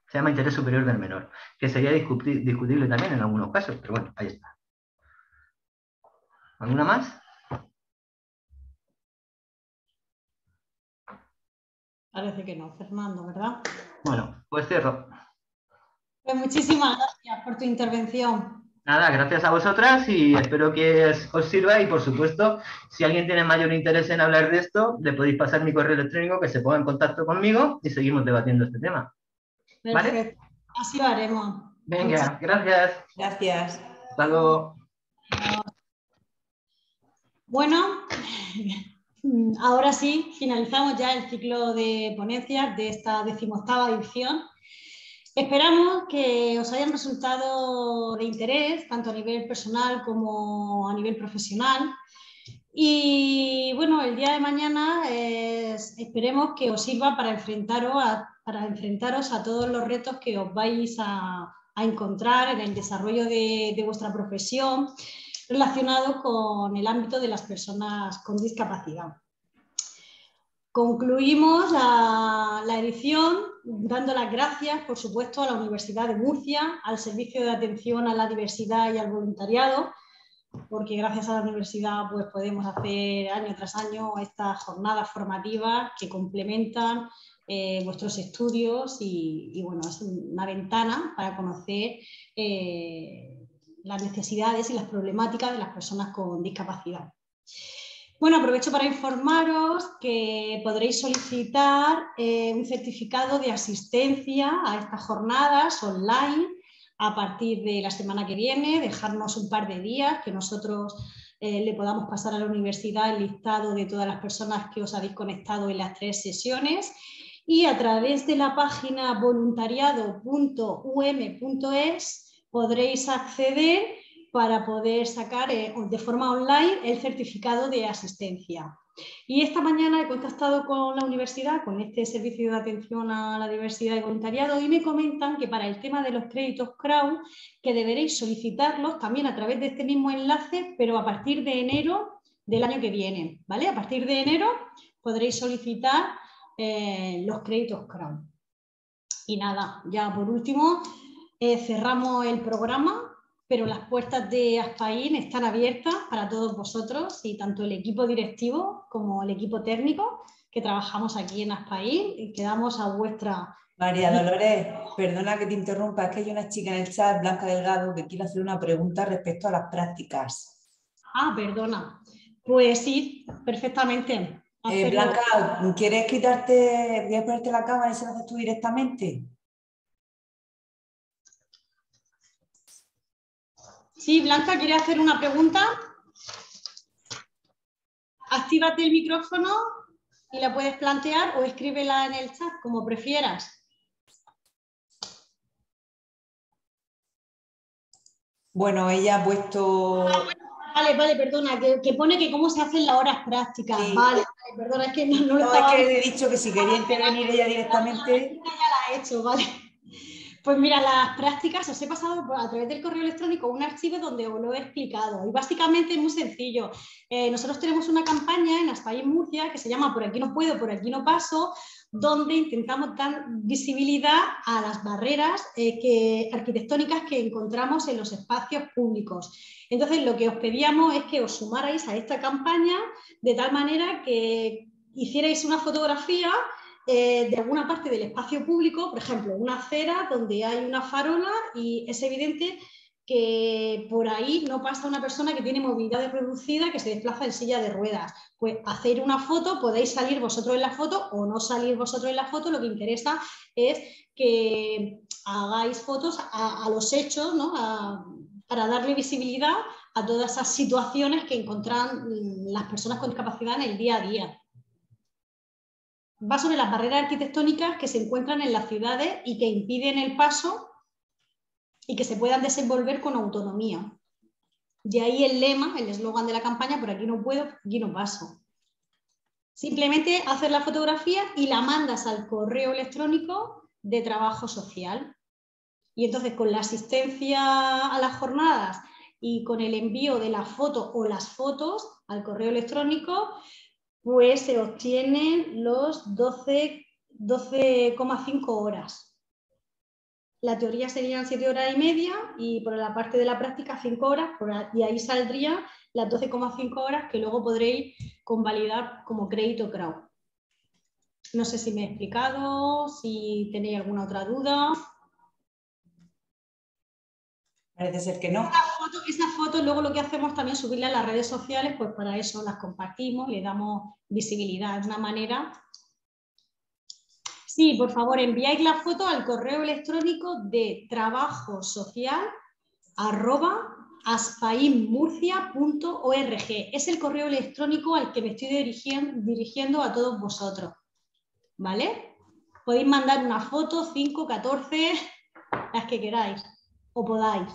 Se llama interés superior del menor, que sería discutible también en algunos casos, pero bueno, ahí está. ¿Alguna más? Parece que no, Fernando, ¿verdad? Bueno, pues cierro. Pues muchísimas gracias por tu intervención. Nada, gracias a vosotras y espero que os sirva y, por supuesto, si alguien tiene mayor interés en hablar de esto, le podéis pasar mi correo electrónico, que se ponga en contacto conmigo y seguimos debatiendo este tema. ¿Vale? Perfecto, así lo haremos. Venga, gracias. Gracias. Hasta luego. Bueno, ahora sí, finalizamos ya el ciclo de ponencias de esta 18ª edición. Esperamos que os hayan resultado de interés, tanto a nivel personal como a nivel profesional. Y bueno, el día de mañana esperemos que os sirva para enfrentaros a todos los retos que os vais a encontrar en el desarrollo de vuestra profesión relacionado con el ámbito de las personas con discapacidad. Concluimos la edición dando las gracias, por supuesto, a la Universidad de Murcia, al Servicio de Atención a la Diversidad y al Voluntariado, porque gracias a la universidad pues, podemos hacer año tras año estas jornadas formativas que complementan vuestros estudios y bueno, es una ventana para conocer las necesidades y las problemáticas de las personas con discapacidad. Bueno, aprovecho para informaros que podréis solicitar un certificado de asistencia a estas jornadas online a partir de la semana que viene, dejarnos un par de días que nosotros le podamos pasar a la universidad el listado de todas las personas que os habéis conectado en las 3 sesiones y a través de la página voluntariado.um.es podréis acceder para poder sacar de forma online el certificado de asistencia. Y esta mañana he contactado con la universidad, con este servicio de atención a la diversidad y voluntariado, y me comentan que para el tema de los créditos CRAU, que deberéis solicitarlos también a través de este mismo enlace, pero a partir de enero del año que viene, ¿vale? A partir de enero podréis solicitar los créditos CRAU. Y nada, ya por último, cerramos el programa, pero las puertas de Aspain están abiertas para todos vosotros y tanto el equipo directivo como el equipo técnico que trabajamos aquí en Aspain y quedamos a vuestra... María Dolores, perdona que te interrumpa, es que hay una chica en el chat, Blanca Delgado, que quiere hacer una pregunta respecto a las prácticas. Ah, perdona. Pues sí, perfectamente. Blanca, ¿quieres quitarte, voy a ponerte la cámara y se lo haces tú directamente? Sí, Blanca, ¿quieres hacer una pregunta? Actívate el micrófono y la puedes plantear o escríbela en el chat, como prefieras. Bueno, ella ha puesto... Vale, perdona, que pone que cómo se hacen las horas prácticas. Sí. Vale, perdona, es que no lo estaba... No, es que le he dicho que si quería intervenir ella directamente... Ya la he hecho, vale. Pues mira, las prácticas os he pasado a través del correo electrónico un archivo donde os lo he explicado y básicamente es muy sencillo. Nosotros tenemos una campaña en Aspain Murcia que se llama Por aquí no puedo, por aquí no paso, donde intentamos dar visibilidad a las barreras arquitectónicas que encontramos en los espacios públicos. Entonces, lo que os pedíamos es que os sumarais a esta campaña de tal manera que hicierais una fotografía de alguna parte del espacio público, por ejemplo, una acera donde hay una farola y es evidente que por ahí no pasa una persona que tiene movilidad reducida, que se desplaza en silla de ruedas. Pues hacer una foto, podéis salir vosotros en la foto o no salir vosotros en la foto, lo que interesa es que hagáis fotos a los hechos, ¿no? Para darle visibilidad a todas esas situaciones que encuentran las personas con discapacidad en el día a día. Va sobre las barreras arquitectónicas que se encuentran en las ciudades y que impiden el paso y que se puedan desenvolver con autonomía. De ahí el lema, el eslogan de la campaña, por aquí no puedo, por aquí no paso. Simplemente haces la fotografía y la mandas al correo electrónico de trabajo social. Y entonces con la asistencia a las jornadas y con el envío de la foto o las fotos al correo electrónico, pues se obtienen los 12,5 horas. La teoría serían 7 horas y media y por la parte de la práctica 5 horas, y ahí saldrían las 12,5 horas que luego podréis convalidar como crédito CRAU. No sé si me he explicado, si tenéis alguna otra duda. Parece ser que no. Esas fotos luego lo que hacemos también es subirlas a las redes sociales, pues para eso las compartimos, le damos visibilidad de una manera. Sí, por favor, enviáis la foto al correo electrónico de trabajosocial@asfaimmurcia.org. Es el correo electrónico al que me estoy dirigiendo a todos vosotros. ¿Vale? Podéis mandar una foto, 5, 14, las que queráis o podáis.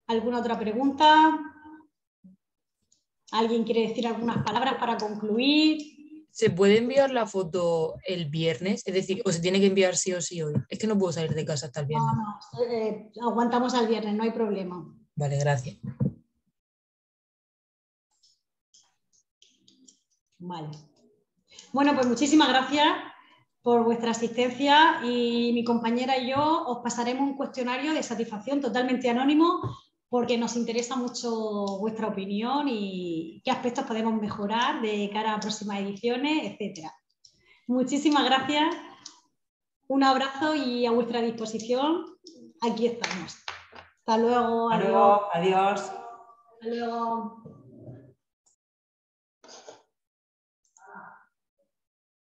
¿Alguna otra pregunta? ¿Alguien quiere decir algunas palabras para concluir? ¿Se puede enviar la foto el viernes? Es decir, ¿o se tiene que enviar sí o sí hoy? Es que no puedo salir de casa hasta el viernes. No, aguantamos al viernes, no hay problema. Vale, gracias. Vale. Bueno, pues muchísimas gracias por vuestra asistencia y mi compañera y yo os pasaremos un cuestionario de satisfacción totalmente anónimo porque nos interesa mucho vuestra opinión y qué aspectos podemos mejorar de cara a próximas ediciones, etc. Muchísimas gracias, un abrazo y a vuestra disposición, aquí estamos. Hasta luego. Hasta luego, adiós. Hasta luego.